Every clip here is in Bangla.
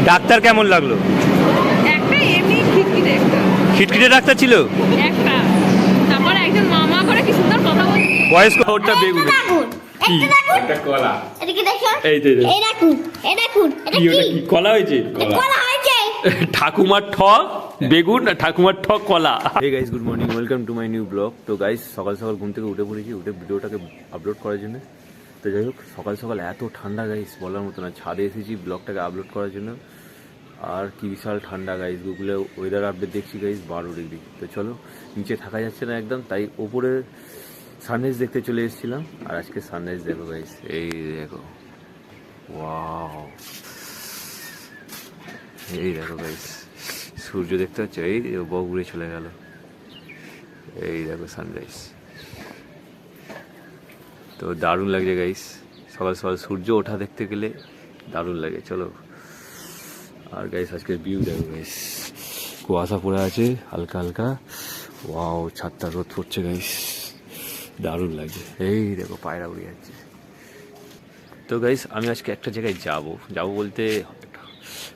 ডাক্তার কেমন লাগলো? একটা এমনি খিটখিটে একটা খিটখিটে ডাক্তার ছিল। একটা তারপর একজন মামা করে কি সুন্দর কথা বলছে। বয়স্ক ওটা বেগুন কি এটা কলা। এদিকে দেখো। এই যে এই দেখুন, এই দেখুন, এটা কি ওটা কি কলা হয়েছে? কলা হয়েছে। ঠাকুমার ঠক বেগুন আর ঠাকুমার ঠক কলা। Hey guys, good morning, welcome to my new blog. তো গাইস, সকাল সকাল ঘুম থেকে উঠে পড়েছি, উঠে ভিডিওটাকে আপলোড করার জন্য। তো যাই হোক, সকাল সকাল এত ঠান্ডা গাইস বলার মতো না। ছাদে এসেছি ব্লগটাকে আপলোড করার জন্য। আর কি বিশাল ঠান্ডা গাইস, গুগলে ওয়েদার আপডেট দেখছি গাইস 12 ডিগ্রি। তো চলো, নিচে থাকা যাচ্ছে না একদম, তাই ওপরে সানরাইজ দেখতে চলে এসেছিলাম। আর আজকে সানরাইজ দেখো গাইস, এই দেখো, ওয়াও, এই দেখো গাইস, সূর্য দেখতে পাচ্ছ, এই বক উড়ে চলে গেল। এই দেখো সানরাইজ, তো দারুণ লাগছে গাইস। সকাল সকাল সূর্য ওঠা দেখতে গেলে দারুণ লাগে। চলো, আর গাইস আজকের ভিউ দেখো গাইস, কুয়াশা পড়ে আছে হালকা হালকা। ওয়াও, ছাদটা রোদ পড়ছে গাইস, দারুণ লাগছে। এই দেখো পায়রা উড়ে যাচ্ছে। তো গাইস, আমি আজকে একটা জায়গায় যাব বলতে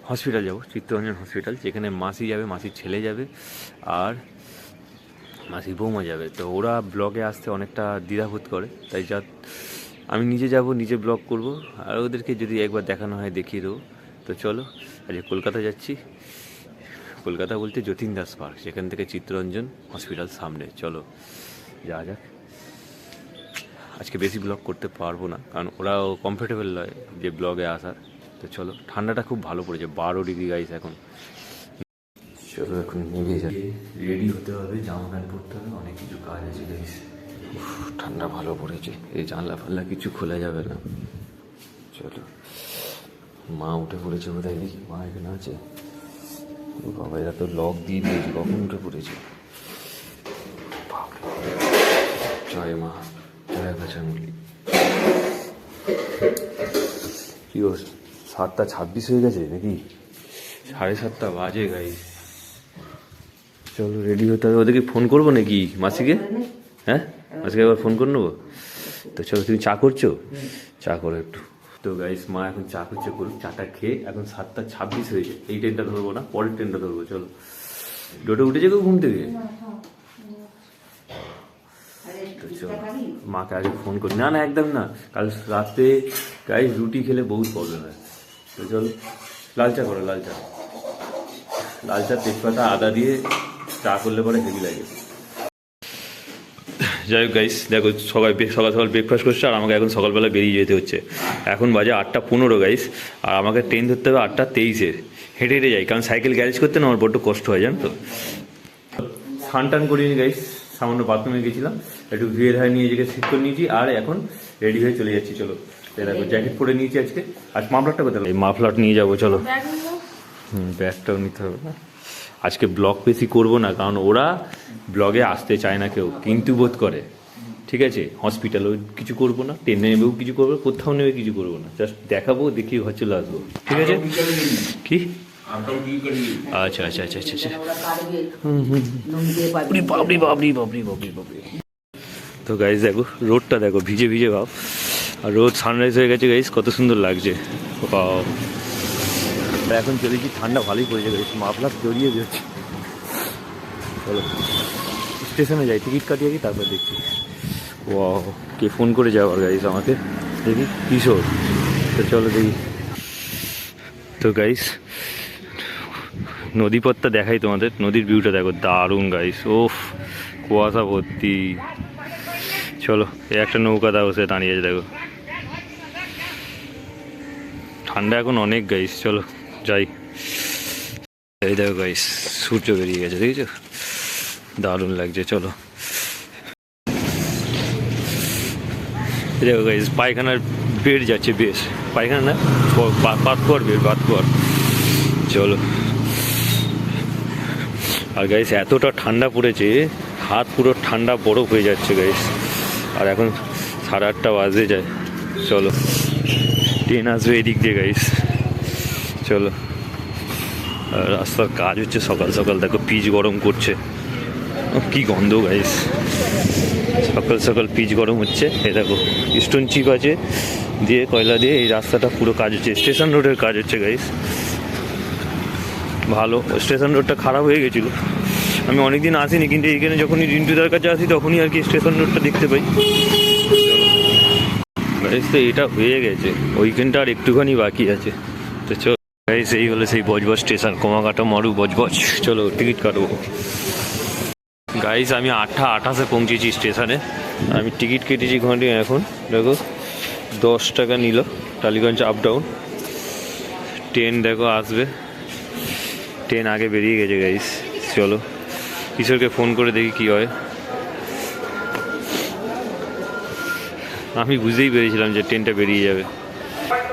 হসপিটাল যাব, চিত্তরঞ্জন হসপিটাল, যেখানে মাসি যাবে, মাসির ছেলে যাবে, আর মাসির বৌমা যাবে। তো ওরা ব্লগে আসতে অনেকটা দ্বিধাবোধ করে, তাই আমি নিজে যাব, নিজে ব্লগ করব, আর ওদেরকে যদি একবার দেখানো হয় দেখিয়ে দেবো। তো চলো, আজকে কলকাতা যাচ্ছি। কলকাতা বলতে যতীন দাস পার্ক, সেখান থেকে চিত্তরঞ্জন হসপিটাল সামনে। চলো যাওয়া যাক। আজকে বেশি ব্লগ করতে পারবো না, কারণ ওরাও কমফোর্টেবল নয় যে ব্লগে আসার। তো চলো, ঠান্ডাটা খুব ভালো পড়েছে, 12 ডিগ্রি গাইস এখন। চলো এখন নেমে যাই, রেডি হতে হবে, জামা প্যান্ট পরতে হবে, অনেক কিছু কাজ আছে গাইস। ঠান্ডা ভালো পড়েছে, এই জানলা ফাল্লা কিছু খোলা যাবে না। চলো, মা উঠে পড়েছে বোধহয়, দেখি মা এখানে আছে। ও বাবা, এরা তো লক দিয়ে দিয়েছে, কখন উঠে পড়েছে। জয় মা, জয় কাছামুলি। কি ও 7:26 হয়ে গেছে নাকি? 7:30 বাজে গাইস। চলো রেডি হতে হবে। ওদেরকে ফোন করবো নাকি মাসিকে? হ্যাঁ, মাসিকে একবার ফোন করে নেবো। তো চলো, তুমি চা করছো, চা করো একটু। তো গাইস, মা এখন চা করছে, করুক, চাটা খেয়ে। এখন 7:26 হয়েছে, এই ট্রেনটা ধরবো না, পরের ট্রেনটা ধরবো। চলো, ডোটে উঠেছে কেউ ঘুম থেকে? মাকে আগে ফোন করি। না না, একদম না, কাল রাতে গাইস রুটি খেলে বহুত প্রবলেম হয়। তো চল, লাল চা করো, লাল চা, লাল চা, তেজপাতা, আদা দিয়ে চা করলে পরে হেভি লাগে। যাই হোক গাইস, দেখো সকাল সকাল ব্রেকফাস্ট করছে, আর আমাকে এখন সকালবেলা বেরিয়ে যেতে হচ্ছে। এখন বাজে 8:15 গাইস, আর আমাকে ট্রেন ধরতে হবে 8:23-এর। হেঁটে হেঁটে যাই, কারণ সাইকেল গ্যারেজ করতে না আমার বড্ড কষ্ট হয়, জানো তো। স্নান টান করিনি গাইস, সামান্য বাথরুমে গেছিলাম, একটু ধুয়ে ধায় নিয়ে নিজেকে সেট করে নিয়েছি, আর এখন রেডি হয়ে চলে যাচ্ছি। চলো, দেখো জ্যাকেট পরে নিয়েছি আজকে। আর মাফলারটা কোথায়? এই মাফলার নিয়ে যাবো, চলো। ব্যাগটাও নিতে হবে না। আজকে ব্লগ বেশি করবো না, কারণ ওরা ব্লগে আসতে চায় না, কেউ কিন্তু বোধ করে। ঠিক আছে, হসপিটালেও কিছু করবো না, ট্রেনে নেবেও কিছু করবো, কোথাও নেবে কিছু করবো না, জাস্ট দেখাবো, দেখিয়ে ঘর চলে আসবো। ঠিক আছে? কি? আচ্ছা আচ্ছা আচ্ছা আচ্ছা আচ্ছা। বাবরি বাবরি বাবরি বাবরি বাবরি। তো গাইস দেখো, রোডটা দেখো, ভিজে ভিজে ভাব, আর রোদ সানরাইজ হয়ে গেছে গাইস, কত সুন্দর লাগছে। এখন চলেছি, ঠান্ডা ভালোই পড়েছে গাইস, মাফলার জড়িয়ে যাচ্ছে। চলো স্টেশনে যাই, টিকিট কাটিয়ে কি তারপর দেখছি। ও কে ফোন করে যাওয়ার গাইস আমাকে, দেখি কিশোর। তো চলো দেখি। তো গাইস, নদীপথটা দেখাই তোমাদের, নদীর ভিউটা দেখো, দারুণ গাইস। ওফ, কুয়াশা ভর্তি। চলো, এই একটা নৌকা দাও, সে দাঁড়িয়ে আছে দেখো। ঠান্ডা এখন অনেক গাইস, চলো যাই। এই দেখো গাইস, সূর্য বেরিয়ে গেছে, দেখেছো, দারুণ লাগছে। চলো, দেখো গাইস, পায়খানার বেড যাচ্ছে, বেশ পায়খানা না, পাতকুয়ার বেড, পাতকুয়ার। চলো, আর গাইস এতটা ঠান্ডা পড়েছে, হাত পুরো ঠান্ডা বরফ হয়ে যাচ্ছে গাইস। আর এখন 8:30 বাজে যায়। চলো, ট্রেন আসবে এদিক দিয়ে গাইস। চলো, রাস্তার কাজ হচ্ছে সকাল সকাল, দেখো পিচ গরম করছে, কি গন্ধ গাইস। সকাল সকাল পিচ গরম হচ্ছে, এই দেখো স্টোন চিপ আছে দিয়ে, কয়লা দিয়ে এই রাস্তাটা পুরো কাজ হচ্ছে, স্টেশন রোডের কাজ হচ্ছে গাইস। ভালো। স্টেশন রোডটা খারাপ হয়ে গেছিলো, আমি অনেকদিন আসিনি, কিন্তু এইখানে যখনই রিন্টুদার কাছে আসি তখনই আর কি স্টেশন রোডটা দেখতে পাই। গাইস তো এটা হয়ে গেছে, ওইখানটা আর একটুখানি বাকি আছে। তো চলো গাইস, এই হলো সেই বজবজ স্টেশন, কমাকাটা মারু বজবজ। চলো টিকিট কাটবো। গাইস আমি 8:28 পৌঁছেছি স্টেশনে। আমি টিকিট কেটেছি ঘন্টি, এখন দেখো 10 টাকা নিল টালিগঞ্জ আপ ডাউন। ট্রেন দেখো আসবে, ট্রেন আগে বেরিয়ে গেছে গাইস। চলো কিশোরকে ফোন করে দেখি কি হয়। আমি বুঝতেই পেরেছিলাম যে ট্রেনটা বেরিয়ে যাবে।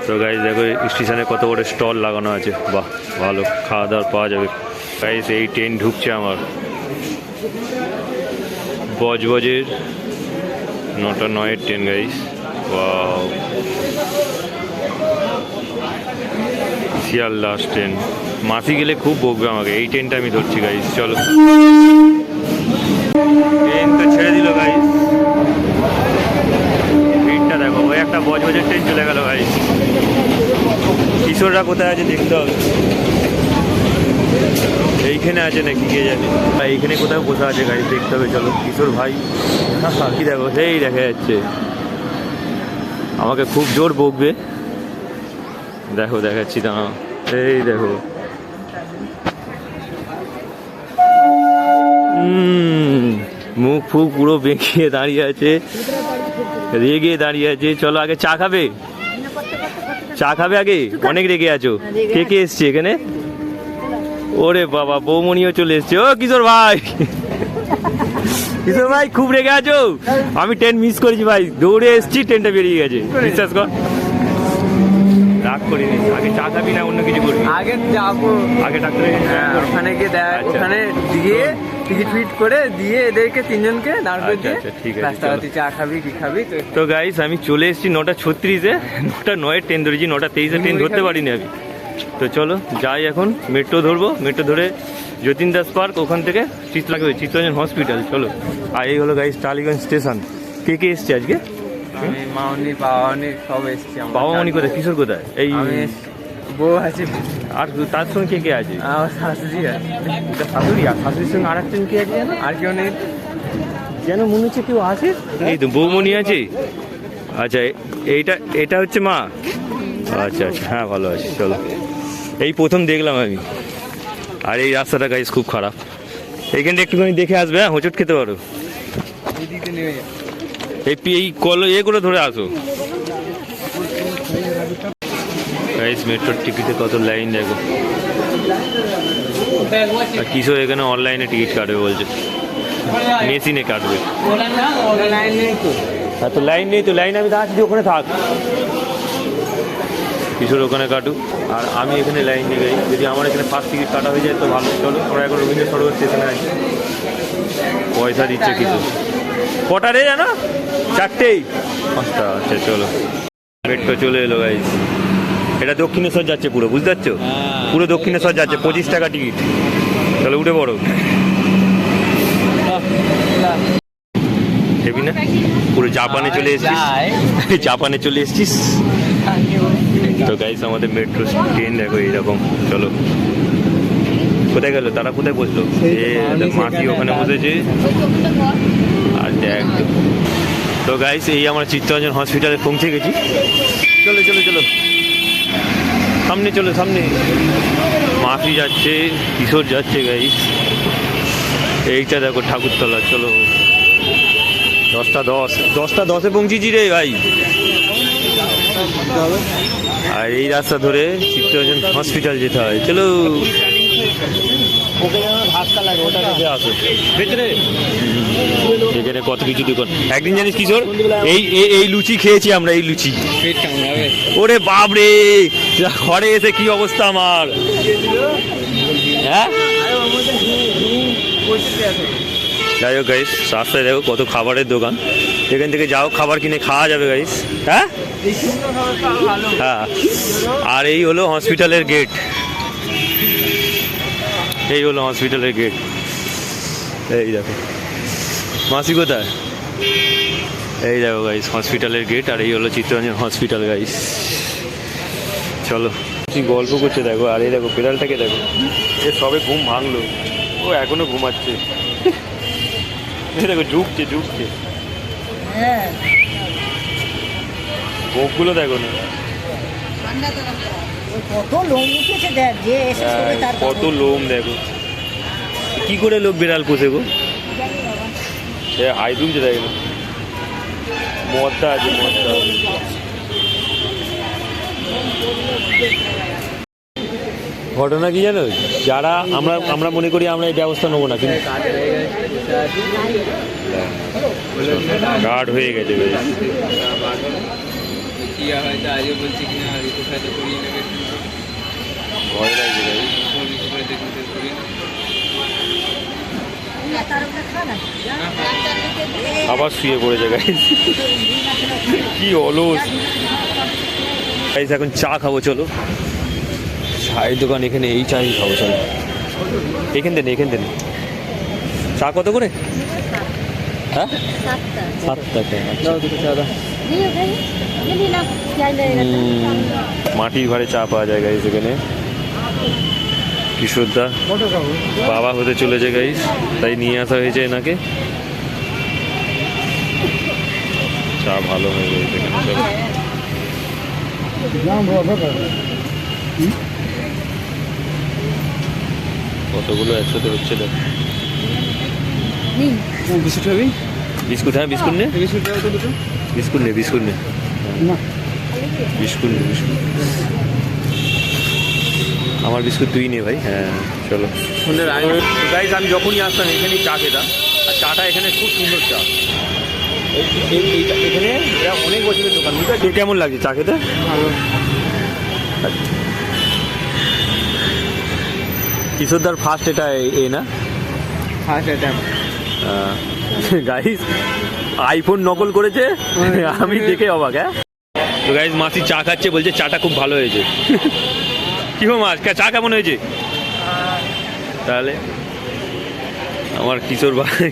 তো গাইস দেখো স্টেশনে কত বড় স্টল লাগানো আছে, বাহ ভালো, খাওয়া দাওয়ার পাওয়া যাবে। গাইস এই ট্রেন ঢুকছে আমার বজবজের 9:09 train guys. Wow, Sealdah train. মাসি গেলে খুব বকবে আমাকে, এই ট্রেনটা আমি ধরছি গাইস। চলো ট্রেন তো ছেড়ে দিল গাইস, ট্রেনটা দেখো, ওই একটা বজবজের ট্রেন চলে গেল গাইস। কিশোররা কোথায় আছে দেখতে হবে, এইখানে আছে নাকি কে জানে, এইখানে কোথাও বসে আছে গাইস, দেখতে হবে। চলো কিশোর ভাই, কি দেখো সেই দেখা যাচ্ছে, আমাকে খুব জোর বকবে। দেখো দেখাচ্ছি, দাঁড়াও, এই দেখো মুখ ফুক পুরো বেঁকিয়ে দাঁড়িয়ে আছে, রেগে দাঁড়িয়ে আছে। চলো আগে চা খাবে, চা খাবে আগে, অনেক রেগে আছো। কে কে এসছে এখানে? ওরে বাবা, বৌমনিও চলে এসছে। ও কিশোর ভাই, কিশোর ভাই খুব রেগে আছো? আমি ট্রেন মিস করেছি ভাই, দৌড়ে এসছি, ট্রেনটা বেরিয়ে গেছে, বিশ্বাস কর। রাগ করিনি, আগে চা খাবি না অন্য কিছু করবি? আগে যাবো, আগে ডাক্তারের কাছে? হ্যাঁ ওখানে গিয়ে দেখ, আচ্ছা। ওখানে দিয়ে টিকিট ফিট করে দিয়ে এদেরকে তিনজনকে দাঁড় করে দিয়ে আচ্ছা, ঠিক আছে, রাস্তাঘাটে চা খাবি কি খাবি তো। তো গাইস আমি চলে এসেছি 9:36-এ, 9:09 ট্রেন ধরেছি, 9:23-এ ট্রেন ধরতে পারিনি আমি। তো চলো যাই, এখন মেট্রো ধরবো, মেট্রো ধরে যতীন দাস পার্ক, ওখান থেকে চিত্তরঞ্জন হসপিটাল। চলো, আর এই হলো গাইস টালিগঞ্জ স্টেশন। কে কে এসছে আজকে? আমি মাউনি বাবানি সব এসছি। বাবা মনি কোথায়, কিশোর কোথায়? এই আমি বউ আছে, আর তার সঙ্গে কে কে আছে? আমার শাশুড়ি আছে, এটা শাশুড়ি, আর শাশুড়ির সঙ্গে আর একজন কে আছে যেন? আর কেউ নেই। যেন মনে হচ্ছে কেউ আছে। এই তো বৌমনি আছে। আচ্ছা এটা হচ্ছে মা। আচ্ছা আচ্ছা, হ্যাঁ ভালো আছে। চলো, এই প্রথম দেখলাম আমি। আর এই রাস্তাটা গাইস খুব খারাপ, এইখানটা একটুখানি দেখে আসবে, হ্যাঁ হোঁচট খেতে পারো। দিদিতে নেমে যাও। এই কল এগুলো ধরে আসো গাইস। মেট্রোর টিকিটে কত লাইন দেখো। আর কিশোর এখানে অনলাইনে টিকিট কাটবে বলছে, মেশিনে কাটবে। লাইন নেই তো। হ্যাঁ তো লাইন নেই তো, লাইন আমি দাঁড়াচ্ছি, ওখানে থাক। কিশোর ওখানে কাটুক, আর আমি এখানে লাইন নিয়ে যাই। যদি আমার এখানে ফার্স্ট টিকিট কাটা হয়ে যায় তো ভালো। চলো আমরা এখন রবীন্দ্র সরোবর স্টেশনে আছি, পয়সা দিচ্ছে কিশোর। কটা রে জানো? 4টেই 5টা। আচ্ছা চলো, মেট্রো চলে এলো গাইস। এটা দক্ষিণেশ্বর যাচ্ছে পুরো, বুঝতে পারছো? পুরো দক্ষিণেশ্বর যাচ্ছে, 25 টাকা টিকিট। তাহলে উঠে পড়ো। হেবি না? পুরো জাপানে চলে এসেছিস, জাপানে চলে এসেছিস। তো গাইস আমাদের মেট্রো ট্রেন দেখো এইরকম। চলো, কোথায় গেল তারা, কোথায় বসলো? মাসি ওখানে বসেছে। আর দেখ, তো গাইস এই আমরা চিত্তরঞ্জন হসপিটালে পৌঁছে গেছি। চলো চলো চলো, সামনে চলো, সামনে মাসি যাচ্ছে, কিশোর যাচ্ছে গাইস। এইটা দেখো ঠাকুরতলা। চলো 10:10 পৌঁছেছি রে ভাই। আর এই রাস্তা ধরে চিত্তরঞ্জন হসপিটাল যেতে হয়। চলো, ধাক্কা লাগে, ওটা দেখে আসো ভেতরে। এখানে কত কিছু দোকান। একদিন জানিস কিশোর, এই লুচি খেয়েছি আমরা, এই লুচি। ওরে বাপরে, ঘরে এসে কি অবস্থা আমার। হ্যাঁ যাই হোক গাইস, রাস্তায় দেখো কত খাবারের দোকান, এখান থেকে যাও খাবার কিনে খাওয়া যাবে গাইস। হ্যাঁ হ্যাঁ, আর এই হলো হসপিটালের গেট, এই হলো হসপিটালের গেট। এই দেখো মাসি কোথায়, এই দেখো গাইস হসপিটালের গেট। আর এই হলো চিত্তরঞ্জন হসপিটাল গাইস। চলো। কি গল্প করছে দেখো, আর এই দেখো বিড়ালটাকে দেখো, এ সবে ঘুম ভাঙলো, ও এখনো ঘুমাচ্ছে। এই দেখো ঝুঁকছে ঝুঁকছে, গোপগুলো দেখো না, কত লোম উঠেছে দেখ, যে এসে শোবে তার কত লোম দেখো। কি করে লোক বিড়াল পোষে গো? সে হাই তুলছে দেখো, মদটা আছে মদটা। ঘটনা কি জানো, যারা আমরা মনে করি আমরা এই ব্যবস্থা নেবো না, কিন্তু গার্ড হয়ে গেছে ভাই। ভয় লাগছে ভাই, আবার শুয়ে পড়েছে গাইস, কি অলস গাইস। এখন চা খাবো, চলো চায়ের দোকান এখানে, এই চাই খাবো চলো। এখান দেন এখান দেন। চা কত করে? হ্যাঁ 7 টাকা। মাটির ঘরে চা পাওয়া যায় গাইস এখানে। কিশোরদা বাবা হতে চলেছে গাইস, তাই নিয়ে আসা হয়েছে এনাকে। চা ভালো হয়ে গেছে এখানে। কতগুলো একসাথে হচ্ছে দেখ। বিস্কুট খাবি? বিস্কুট, হ্যাঁ বিস্কুট নে, বিস্কুট খাবো তো দুটো? বিস্কুট নে বিস্কুট নে বিস্কুট নে বিস্কুট। আমার বিস্কুট তুই নে ভাই। হ্যাঁ চলো। গাইস আমি যখনই আসতাম এখানেই চা খেতাম, আর চাটা এখানে খুব সুন্দর চা। এখানে এরা অনেক বছরের দোকান। তোর কেমন লাগছে চা খেতে? ভালো। কিশোরদার ফার্স্ট এটা এ না, ফার্স্ট অ্যাটেম্প। গাইস আইফোন নকল করেছে, আমি দেখে অবাক। হ্যাঁ তো গাইস মাসি চা খাচ্ছে, বলছে চাটা খুব ভালো হয়েছে। কি হো মাস, চা কেমন হয়েছে? তাহলে আমার কিশোর ভাই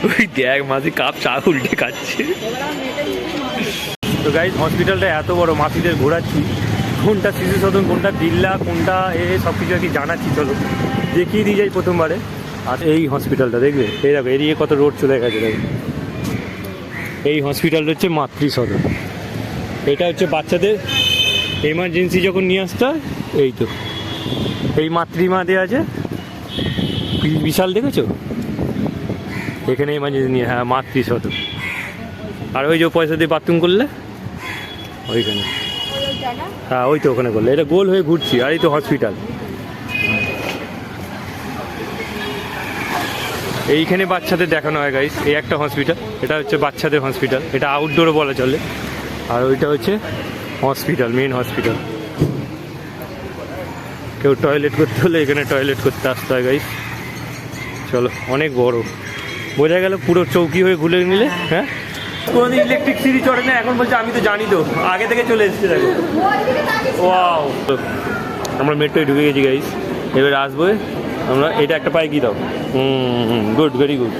ওই দেখ মাসি কাপ চা উল্টে খাচ্ছে। তো গাইস হসপিটালটা এত বড়, মাসিদের ঘোরাচ্ছি কোনটা শিশু সদন, কোনটা বিল্লা, কোনটা এ সব কিছু আর কি জানাচ্ছি। চলো দেখিয়ে দিয়ে যাই প্রথমবারে। আর এই হসপিটালটা দেখবে, এই দেখো এদিকে কত রোড চলে গেছে দেখো। এই হসপিটালটা হচ্ছে মাতৃ সদন। এটা হচ্ছে বাচ্চাদের এমার্জেন্সি যখন নিয়ে আসতে হয়। এই তো এই মাতৃমা দেওয়া আছে, বিশাল দেখেছো এখানে এমার্জেন্সি নিয়ে। হ্যাঁ মাতৃ সদন। আর ওই যে পয়সা দিয়ে বাথরুম করলে ওইখানে, হ্যাঁ ওই তো ওখানে করলে, এটা গোল হয়ে ঘুরছি। আর এই তো হসপিটাল, এইখানে বাচ্চাদের দেখানো হয় গাইস। এই একটা হসপিটাল, এটা হচ্ছে বাচ্চাদের হসপিটাল, এটা আউটডোরও বলা চলে। আর ওইটা হচ্ছে হসপিটাল, মেন হসপিটাল। কেউ টয়লেট করতে হলে এখানে টয়লেট করতে আসতে হয় গাইস। চলো অনেক বড়, বোঝা গেল পুরো চৌকি হয়ে ঘুরে নিলে। হ্যাঁ কোনোদিন ইলেকট্রিক সিঁড়ি চড়ে না, এখন বলছে আমি তো জানি তো, আগে থেকে চলে এসেছে দেখো। ওয়াও, আমরা মেট্রোয় ঢুকে গেছি গাইস। এবার আসবো আমরা, এটা একটা পায়ে কি দাও। Good, very good.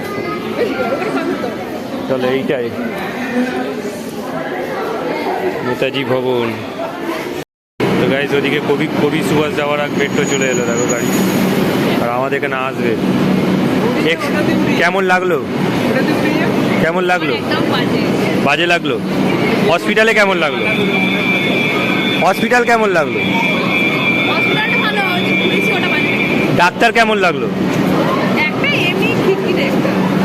চলো এইটাই নেতাজি ভবন। তো গাইস ওদিকে কবি সুভাষ যাওয়ার আগ মেট্রো চলে এলো দেখো গাড়ি, আর আমাদের এখানে আসবে। কেমন লাগলো? কেমন লাগলো? বাজে লাগলো। হসপিটালে কেমন লাগলো? হসপিটাল কেমন লাগলো? ডাক্তার কেমন লাগলো?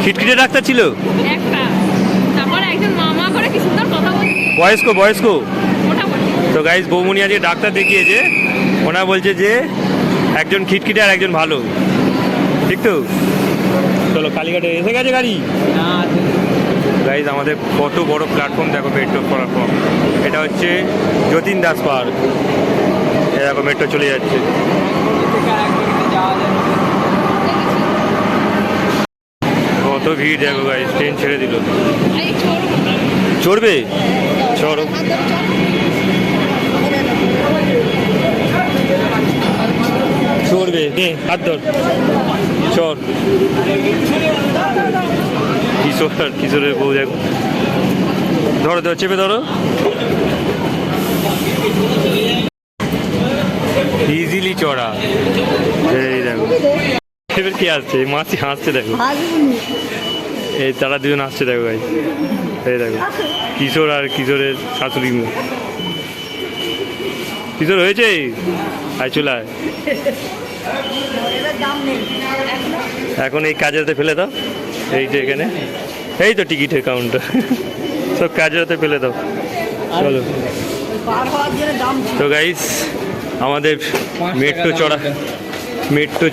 খিটখিটে ডাক্তার ছিল। বয়স্ক বয়স্ক। তো গাইস বৌমনি আজকে ডাক্তার দেখিয়েছে, ওনা বলছে যে একজন খিটখিটে আর একজন ভালো, ঠিক তো? চলো কালীঘাটে এসে গেছে গাড়ি। গাইজ আমাদের কত বড় প্ল্যাটফর্ম দেখো মেট্রো প্ল্যাটফর্ম। এটা হচ্ছে যতীন দাস পার্ক। এ দেখো মেট্রো চলে যাচ্ছে। কত ভিড় দেখো গাইজ, ট্রেন ছেড়ে দিল। চড়বে? চড়ো। চড়বে, নে হাত ধর, চল। কিশোরের বউ দেখো। ধরো ধরো, চেপে ধরো। ইজিলি চড়া। এই দেখো এবার কি আসছে, মাছি হাসছে দেখো, এই তারা দুজন আসছে দেখো ভাই। এই দেখো কিশোর আর কিশোরের শাশুড়ি মেয়ে। কিশোর হয়েছে, আয় চলে আয়। এখন এই কাজের হাতে ফেলে দাও, এই যে এখানে এই তো টিকিটের কাউন্টার, সব কাজের হাতে ফেলে দাও। চলো তো গাইস, আমাদের মেট্রো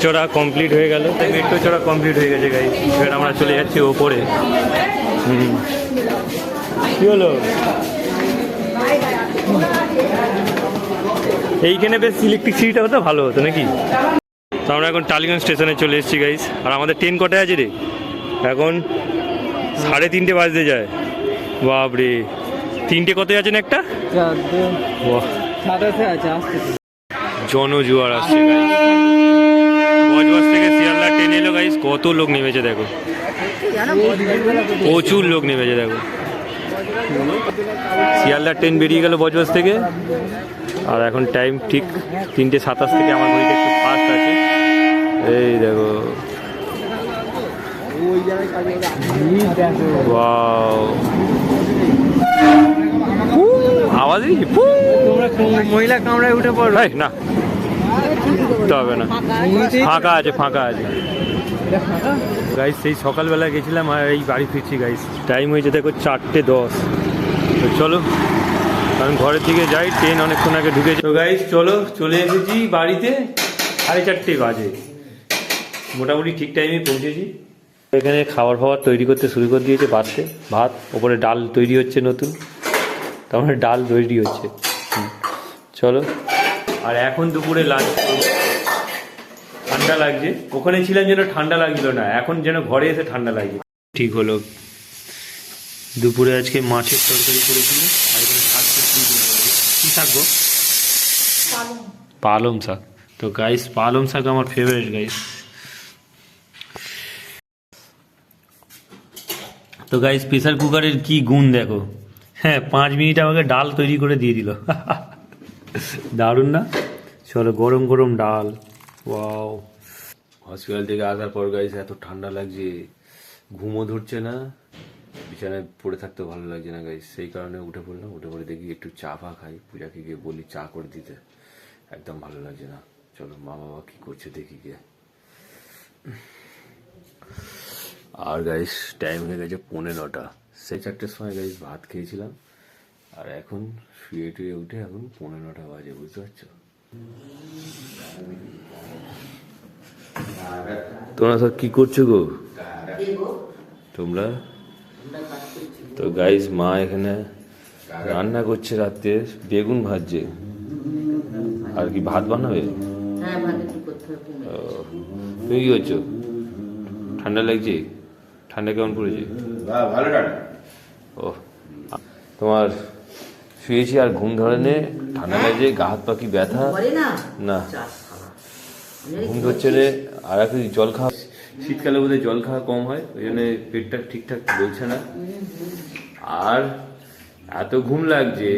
চড়া কমপ্লিট হয়ে গেল। মেট্রো চড়া কমপ্লিট হয়ে গেছে গাইস। এবার আমরা চলে যাচ্ছি ওপরে। কি হলো, এইখানে বেশ ইলেকট্রিসিটিটা হতো ভালো হতো নাকি। তো আমরা এখন টালিগঞ্জ স্টেশনে চলে এসেছি গাইস। আর আমাদের ট্রেন কটায় আছে রে? এখন 3:30 বাজতে যায়। বাপরে, 3টে কত আছে না একটা? বাহ, জনজোয়ার আসছে গাইস। বজবজ থেকে শিয়ালদা ট্রেন এলো গাইস। কত লোক নেমেছে দেখো, প্রচুর লোক নেমেছে দেখো। শিয়ালদা ট্রেন বেরিয়ে গেল বজবজ থেকে। আর এখন টাইম ঠিক 3:27 থেকে। আমার ঘড়িটা একটু ফাস্ট আছে। এই দেখো, ওয়াও, আওয়াজ দিয়েছি। মহিলা কামরায় উঠে পড়ো না, উঠতে হবে না, ফাঁকা আছে, ফাঁকা আছে গাইস। সেই সকালবেলা গেছিলাম আর এই বাড়ি ফিরছি গাইস। টাইম হয়েছে দেখো 4:10। তো চলো কারণ ঘরের দিকে যাই, ট্রেন অনেকক্ষণ আগে ঢুকেছে। তো গাইস চলো, চলে এসেছি বাড়িতে। 4:30 বাজে, মোটামুটি ঠিক টাইমে পৌঁছেছি। এখানে খাবার ফাবার তৈরি করতে শুরু করে দিয়েছে। ভাত, ওপরে ডাল তৈরি হচ্ছে নতুন, তার মানে ডাল তৈরি হচ্ছে। চলো, আর এখন দুপুরে লাঞ্চ। ঠান্ডা লাগছে, ওখানে ছিলাম যেন ঠান্ডা লাগছিল না, এখন যেন ঘরে এসে ঠান্ডা লাগছে। ঠিক হলো, দুপুরে আজকে মাছের তরকারি করেছিল। আর এখানে শাক কি শাক গো? পালং শাক। তো গাইস, পালং শাক আমার ফেভারিট গাইস। তো গাইস, প্রেসার কুকারের কি গুণ দেখো। হ্যাঁ, 5 মিনিট আমাকে ডাল তৈরি করে দিয়ে দিল। দারুণ না? চলো, গরম গরম ডাল। ওয়াও। হসপিটাল থেকে আসার পর গাইস এত ঠান্ডা লাগছে, ঘুমও ধরছে না, বিছানায় পড়ে থাকতে ভালো লাগছে না গাইস। সেই কারণে উঠে পড়লাম। উঠে পড়ে দেখি একটু চা ফা খাই। পূজাকে গিয়ে বলি চা করে দিতে, একদম ভালো লাগছে না। চলো মা বাবা কি করছে দেখি গিয়ে। আর গাইস টাইম হয়ে গেছে 9:15। সেই 4টের সময় গাইস ভাত খেয়েছিলাম। আর এখন শুয়ে টুয়ে উঠে এখন 9:15 বাজে, বুঝতে পারছো? তোমরা সব কি করছো গো তোমরা? তো গাইস, মা এখানে রান্না করছে, রাতে বেগুন ভাজছে। আর কি ভাত বানাবে? তুমি কি করছো? ঠান্ডা লাগছে? ঠান্ডা কেমন পড়েছে? ভালো ঠান্ডা। ও, তোমার শুয়েছি আর ঘুম ধরে নে, ঠান্ডা লাগছে, গা হাত পা কি ব্যথা না, ঘুম ধরছে রে। আর একটু জল খাওয়া, শীতকালে বোধহয় জল খাওয়া কম হয়, ওই জন্য পেটটা ঠিকঠাক বলছে না। আর এত ঘুম লাগছে,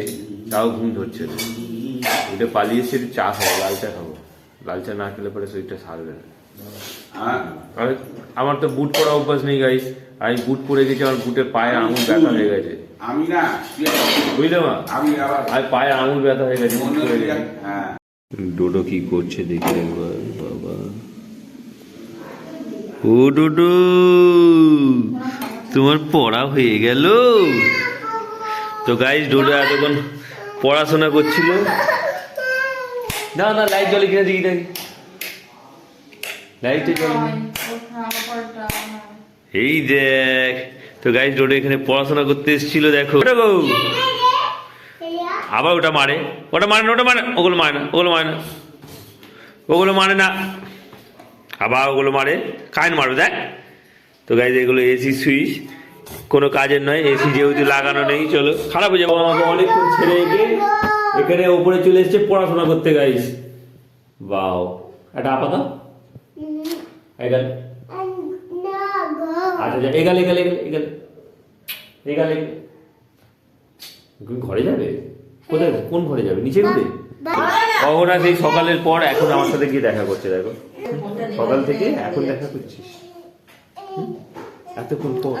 তাও ঘুম ধরছে না। ওইটা পালিয়ে এসে একটু চা খাবো, লাল চা খাবো। লাল চা না খেলে পরে শরীরটা সারবে না। আর আমার তো বুট পরা অভ্যাস নেই গাইস। আমি বুট পরে গেছি, আমার বুটের পায়ে আঙুল ব্যথা হয়ে গেছে। আমি না, বুঝলে মা, আমি আর পায়ে আঙুল ব্যথা হয়ে গেছে বুট পরে গেছি। ডোডো কি করছে দেখি একবার। বাবা, ও ডোডো, তোমার পড়া হয়ে গেল? তো গাইস, ডোডো এতক্ষণ পড়াশোনা করছিল। না না, লাইট জ্বলে কিনা দেখি দেখি, লাইটে জ্বলে। এই দেখ, তো গাইস ডোডো এখানে পড়াশোনা করতে এসেছিল। দেখো আবার ওটা মারে, ওটা মানে না, ওটা মানে, ওগুলো মানে না, ওগুলো মানে না, ওগুলো মানে না, আবার ওগুলো মারে। কারেন্ট মারবে দেখ। তো গাইস, এগুলো এসি সুইচ, কোনো কাজের নয়। এসি যেহেতু লাগানো নেই, চলো খারাপ হয়ে যাবো। আমাকে অনেকক্ষণ ছেড়ে এখানে ওপরে চলে এসছে পড়াশোনা করতে গাইস। বাও, এটা আপাতত এগাল, আচ্ছা এগাল এগাল এগাল এগাল এগাল। তুমি ঘরে যাবে? কোথায়, কোন ঘরে যাবে? নিচে ঘরে? অহনা সেই সকালের পর এখন আমার সাথে গিয়ে দেখা করছে, দেখো সকাল থেকে এখন দেখা করছিস এতক্ষণ পর।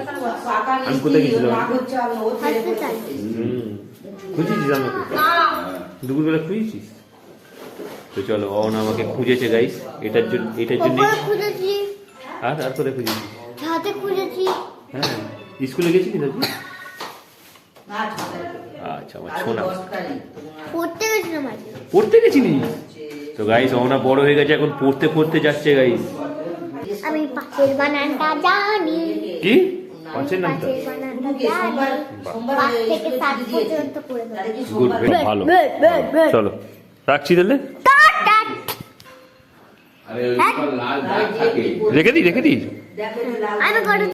আমি কোথায় গেছিলাম? খুঁজেছিস আমাকে? দুপুরবেলা খুঁজেছিস? তো চলো, অহনা আমাকে খুঁজেছে গাইস এটার জন্য, খুঁজেছি, আর কোথায় খুঁজেছিস? হাতে খুঁজেছি। হ্যাঁ, স্কুলে গেছিলি নাকি? আচ্ছা, আমার ছোনা পড়তে গেছিলাম আজকে। পড়তে গেছিলি? তো গাইস অহনা বড় হয়ে গেছে, এখন পড়তে যাচ্ছে গাইস। আমি পাশের বানানটা জানি। কি পাঁচের নামটা? পাশের বানানটা জানি। 5 থেকে 7 পর্যন্ত পড়ে দেবো। গুড, ভালো। চলো রাখছি তাহলে। রেখে দি আমি করে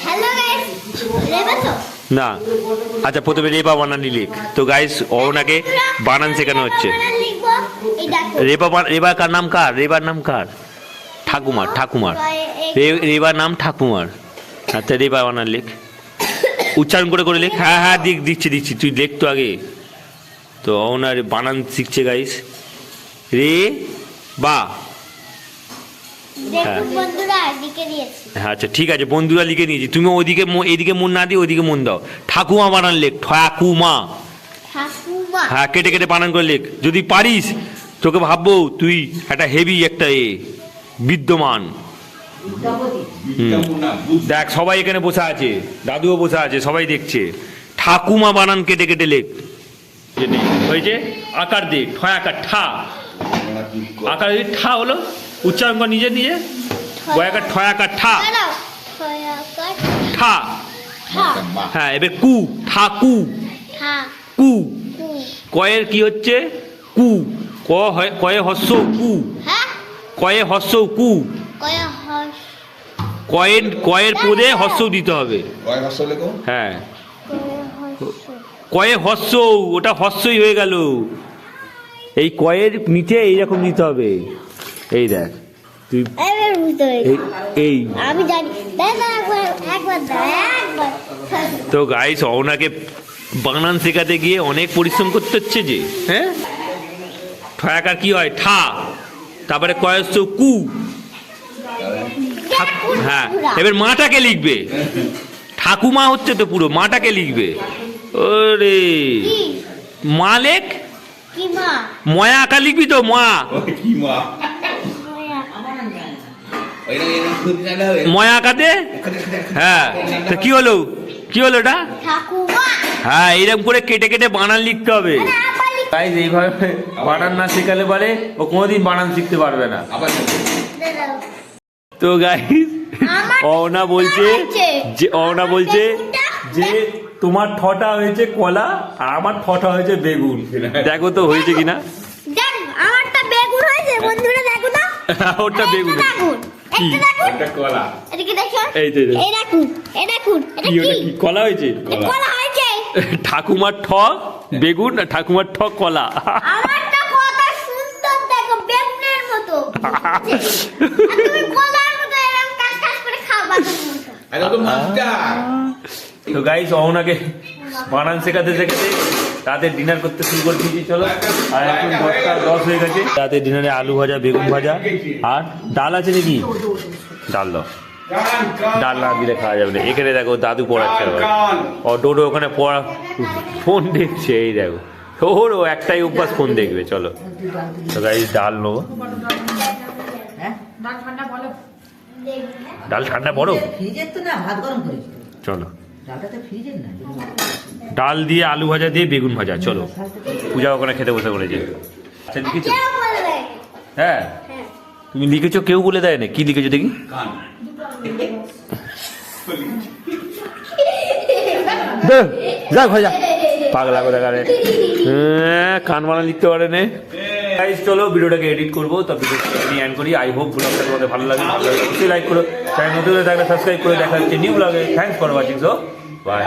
হ্যালো গাইস, রেবাতো না। আচ্ছা, প্রথমে রেবা বানানি লিখ। তো গাইস অহনাকে বানান শেখানো হচ্ছে। লিখবো এই দেখো। রেবার নাম কার? রেবার নাম কার? ঠাকুমার। রেবার নাম ঠাকুমার। আচ্ছা, রেবা বানান লিখ, উচ্চারণ করে লিখ। হ্যাঁ দিচ্ছি, তুই লিখ তো আগে। তো অহনার বানান শিখছে গাইস। রে বা। দেখুন বন্ধুরা লিখে দিয়েছি। হ্যাঁ আচ্ছা ঠিক আছে, বন্ধুরা লিখে নিয়েছি। তুমি এদিকে মন না দিয়ে ওইদিকে মন দাও। ঠাকুমা বানান লেখ, ঠাকুমা। হ্যাঁ, কেটে বানান করে লেখ। যদি পারিস তোকে ভাববো তুই একটা হেভি একটা বিদ্যমান। দেখ সবাই এখানে বসে আছে, দাদুও বসে আছে, সবাই দেখছে। ঠাকুমা বানান কেটে লেখ। হয়েছে? আকার দে, ঠয়াকার ঠা। আকার ঠা হলো, উচ্চারণ কর নিজে বয়াকার ঠয়াকার ঠা। ঠা। হ্যাঁ, এবার কু, ঠাকু। কু। কয়ের কি হচ্ছে? কু। কয়ে হস্য কু। কয়ে হস্য কু। কয়ের পদে হস্য দিতে হবে। হ্যাঁ, কয়ে হস্য, ওটা হস্যই হয়ে গেল। এই কয়ের নিচে এইরকম দিতে হবে। এই দেখ তুই, এই আমি জানি। একবার তো গাইস অহনাকে বানান শেখাতে গিয়ে অনেক পরিশ্রম করতে হচ্ছে যে। হ্যাঁ, ঠয়াকার কি হয়? ঠা। তারপরে কয়স্য কু। হ্যাঁ, এবার মাটাকে লিখবে। ঠাকুমা হচ্ছে তো পুরো, মাটাকে লিখবে। ওরে মা লেখ। ময়া আঁকা লিখবি তো? ময়া আঁকাতে। হ্যাঁ, তো কি হলো এটা? হ্যাঁ, এইরকম করে কেটে বানান লিখতে হবে। গাইস এইভাবে বানান না শেখালে পারে ও কোনোদিন বানান শিখতে পারবে না। তো গাইস অহনা বলছে যে তোমার ঠটা হয়েছে কলা আর আমার ঠটা হয়েছে বেগুন। দেখো তো হয়েছে কিনা। আমারটা বেগুন হয়েছে বন্ধুরা, দেখো না। ওটা বেগুন, এটা কলা। এদিকে দেখো। এই তো এই দেখুন এটা কি, ওটা কি কলা হয়েছে? কলা হয়েছে। ঠাকুমার ঠ বেগুন আর ঠাকুমার ঠ কলা। আমারটা কত সুন্দর দেখো, বেগুনের মতো। আর তুমি কলার মতো এরকম কাজ করে খাবা তুমি। তো গাইস অহনাকে বানান শেখাতে তাদের ডিনার করতে শুরু করে দিয়েছি। চলো, আর এখন 10:10 হয়ে গেছে। রাতে ডিনারে আলু ভাজা, বেগুন ভাজা আর ডাল আছে নাকি? ডাল দাও। ডাল না দিলে খাওয়া যাবে না। এখানে দেখো দাদু পড়াচ্ছে, ডোডো ওখানে ফোন দেখছে। এই দেখো ওরও একটাই অভ্যাস, ফোন দেখবে। চলো তো গাইস ডাল নেবো। ডাল ঠান্ডা বড় চলো। ডাল দিয়ে আলু ভাজা দিয়ে বেগুন ভাজা। চলো, পূজা ওখানে খেতে বসে পড়েছে। আচ্ছা লিখেছো? হ্যাঁ, তুমি লিখেছো? কেউ বলে দেয় না? কি লিখেছো দেখি? যাক ভাজা পাগলা করে কান বানা লিখতে পারে না। গাইস চলো ভিডিওটাকে এডিট করবো, তো ভিডিওটা এন্ড করি। আই হোপ ব্লগটা তোমাদের ভালো লাগে। অবশ্যই লাইক করো, চ্যানেল নতুন থাকলে সাবস্ক্রাইব করে। দেখা হচ্ছে নিউ ব্লগে। Thanks for watching. So by.